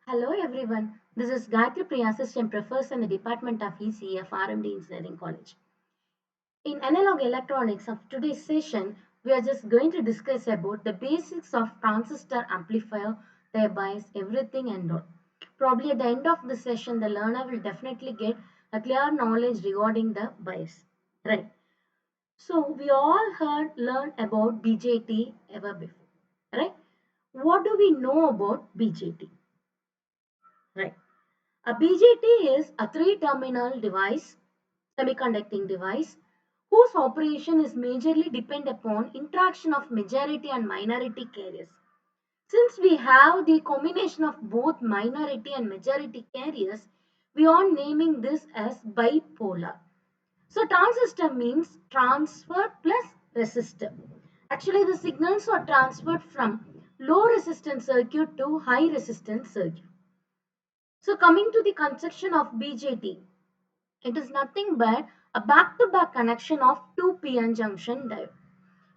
Hello everyone, this is Gayatri Priya, Assistant Professor in the Department of ECF, RMD Engineering College. In analog electronics of today's session, we are just going to discuss about the basics of transistor amplifier, their bias, everything and all. Probably at the end of the session, the learner will definitely get a clear knowledge regarding the bias. Right. So we all heard learn about BJT ever before. Right. What do we know about BJT? Right. A BJT is a three-terminal device, semiconducting device, whose operation is majorly depend upon interaction of majority and minority carriers. Since we have the combination of both minority and majority carriers, we are naming this as bipolar. So transistor means transfer plus resistor. Actually, the signals are transferred from low resistance circuit to high resistance circuit. So coming to the construction of BJT, it is nothing but a back-to-back connection of two p-n junction diode.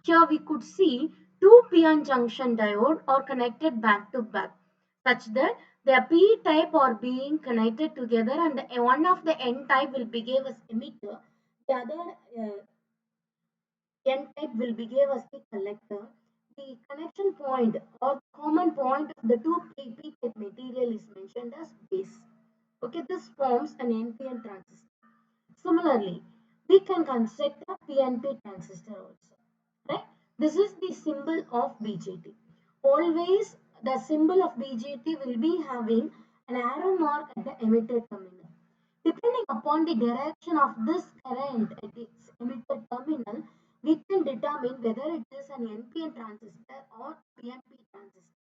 Here we could see two p-n junction diode are connected back to back such that the p type are being connected together and one of the n type will behave as emitter, the other n type will behave as the collector. The connection point or common point of the two p type material is mentioned as base. Okay, this forms an NPN transistor. Similarly, we can construct a PNP transistor also. Right? This is the symbol of BJT. Always the symbol of BJT will be having an arrow mark at the emitter terminal. Depending upon the direction of this current at its emitter terminal, we can determine whether it is an NPN transistor or PNP transistor.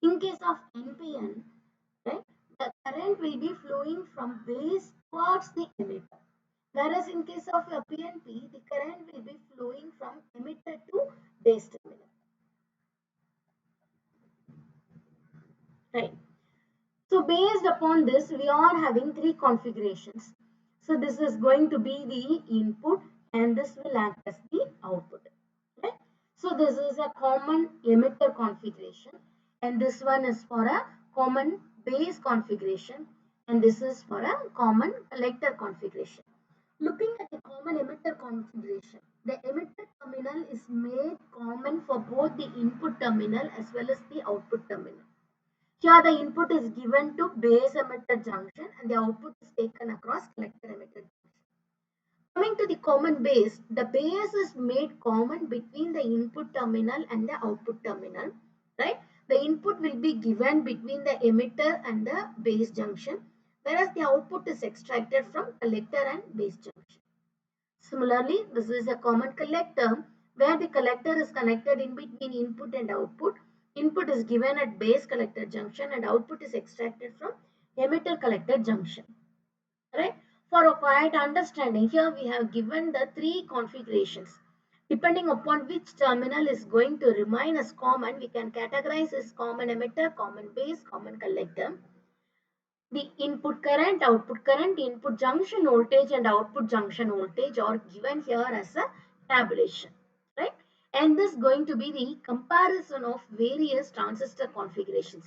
In case of NPN, right, the current will be flowing from base towards the emitter. Whereas in case of a PNP, the current will be flowing from emitter to base terminal. Right. So based upon this, we are having three configurations. So this is going to be the input and this will act as the output. Right. So this is a common emitter configuration and this one is for a common base configuration and this is for a common collector configuration. Looking at the common emitter configuration, the emitter terminal is made common for both the input terminal as well as the output terminal. Here the input is given to base emitter junction and the output is taken across collector emitter junction. Coming to the common base, the base is made common between the input terminal and the output terminal, right? The input will be given between the emitter and the base junction, whereas the output is extracted from collector and base junction. Similarly, this is a common collector where the collector is connected in between input and output. Input is given at base collector junction and output is extracted from emitter collector junction. Right? For a quiet understanding, here we have given the three configurations. Depending upon which terminal is going to remain as common, we can categorize as common emitter, common base, common collector. The input current, input junction voltage and output junction voltage are given here as a tabulation, right? And this is going to be the comparison of various transistor configurations.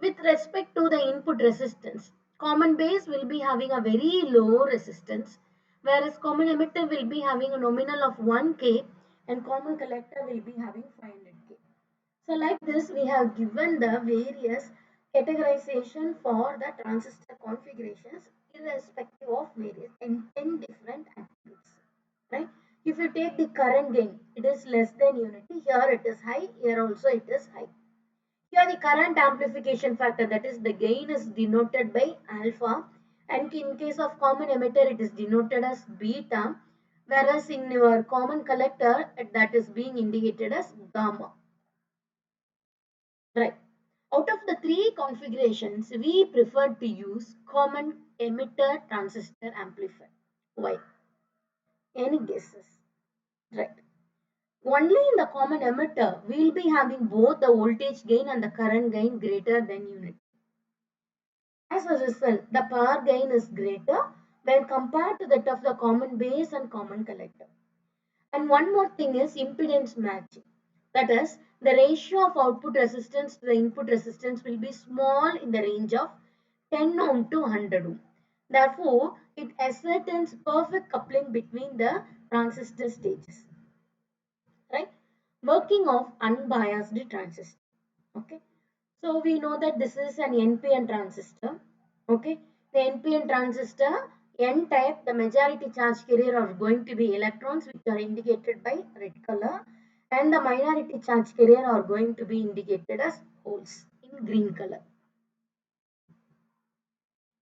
With respect to the input resistance, common base will be having a very low resistance, whereas common emitter will be having a nominal of 1K and common collector will be having 500K. So like this, we have given the various categorization for the transistor configurations irrespective of various in 10 different attributes. Right? If you take the current gain, it is less than unity. Here it is high. Here also it is high. Here the current amplification factor, that is the gain, is denoted by alpha, and in case of common emitter it is denoted as beta, whereas in your common collector that is being indicated as gamma. Right. Out of the three configurations, we prefer to use common emitter transistor amplifier. Why? Any guesses? Right. Only in the common emitter, we will be having both the voltage gain and the current gain greater than unity. As a result, the power gain is greater when compared to that of the common base and common collector. And one more thing is impedance matching. That is, The ratio of output resistance to the input resistance will be small in the range of 10 ohm to 100 ohm. Therefore, it ascertains perfect coupling between the transistor stages. Right? Working of unbiased transistor. Okay. So we know that this is an NPN transistor. Okay. The NPN transistor, N type, the majority charge carrier are going to be electrons which are indicated by red color, and the minority charge carrier are going to be indicated as holes in green color.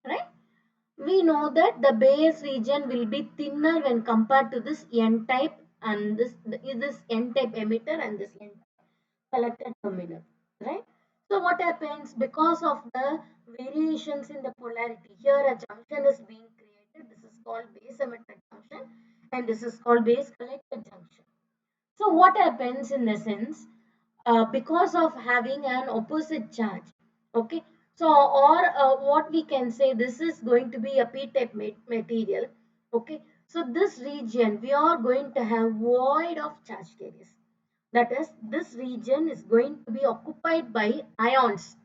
Right? We know that the base region will be thinner when compared to this N type and this N type emitter and this N collector terminal, right? So what happens because of the variations in the polarity? Here a junction is being created. This is called base emitter junction, and this is called base collector junction. So what happens in the sense, because of having an opposite charge, okay? So or what we can say, this is going to be a p-type material, okay? So this region we are going to have void of charge carriers. That is, this region is going to be occupied by ions.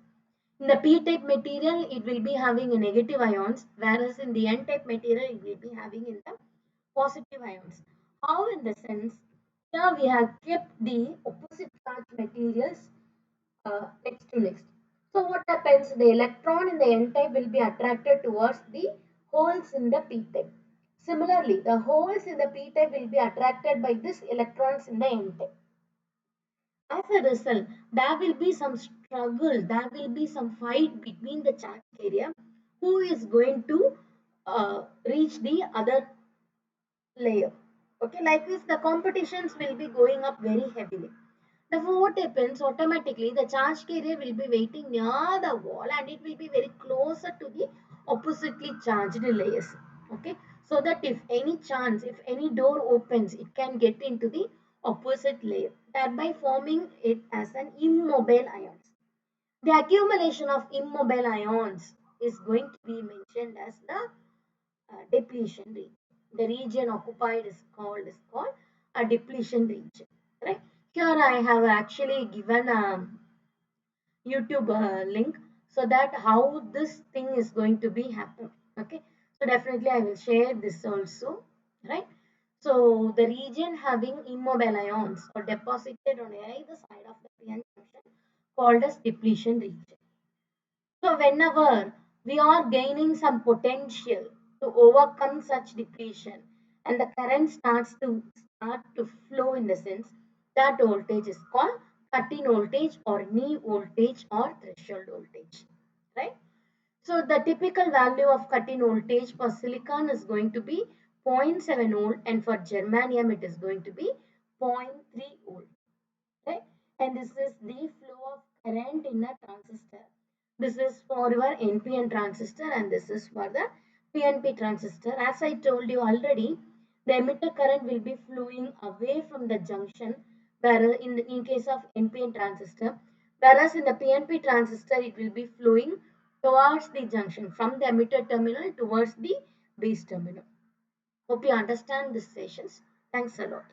In the p-type material, it will be having a negative ions, whereas in the n-type material, it will be having in the positive ions. How in the sense, here we have kept the opposite charge materials next to next. So what happens? The electron in the n-type will be attracted towards the holes in the p-type. Similarly, the holes in the p-type will be attracted by these electrons in the n-type. As a result, there will be some struggle, there will be some fight between the charge carrier who is going to reach the other layer. Okay, like this, the competitions will be going up very heavily. Therefore, what happens automatically, the charge carrier will be waiting near the wall and it will be very closer to the oppositely charged layers. Okay, so that if any chance, if any door opens, it can get into the opposite layer, thereby forming it as an immobile ions. The accumulation of immobile ions is going to be mentioned as the depletion region. The region occupied is called a depletion region. Right? Here I have actually given a YouTube link so that how this thing is going to be happen. Okay. So definitely I will share this also. Right. So the region having immobile ions or deposited on either side of the PN junction called as depletion region. So whenever we are gaining some potential to overcome such depletion and the current start to flow in the sense, that voltage is called cut-in voltage or knee voltage or threshold voltage. Right? So the typical value of cut-in voltage for silicon is going to be 0.7 volt and for germanium it is going to be 0.3 volt. Right? And this is the flow of current in a transistor. This is for your NPN transistor and this is for the PNP transistor. As I told you already, the emitter current will be flowing away from the junction, whereas in case of NPN transistor, whereas in the PNP transistor it will be flowing towards the junction from the emitter terminal towards the base terminal. Hope you understand these sessions. Thanks a lot.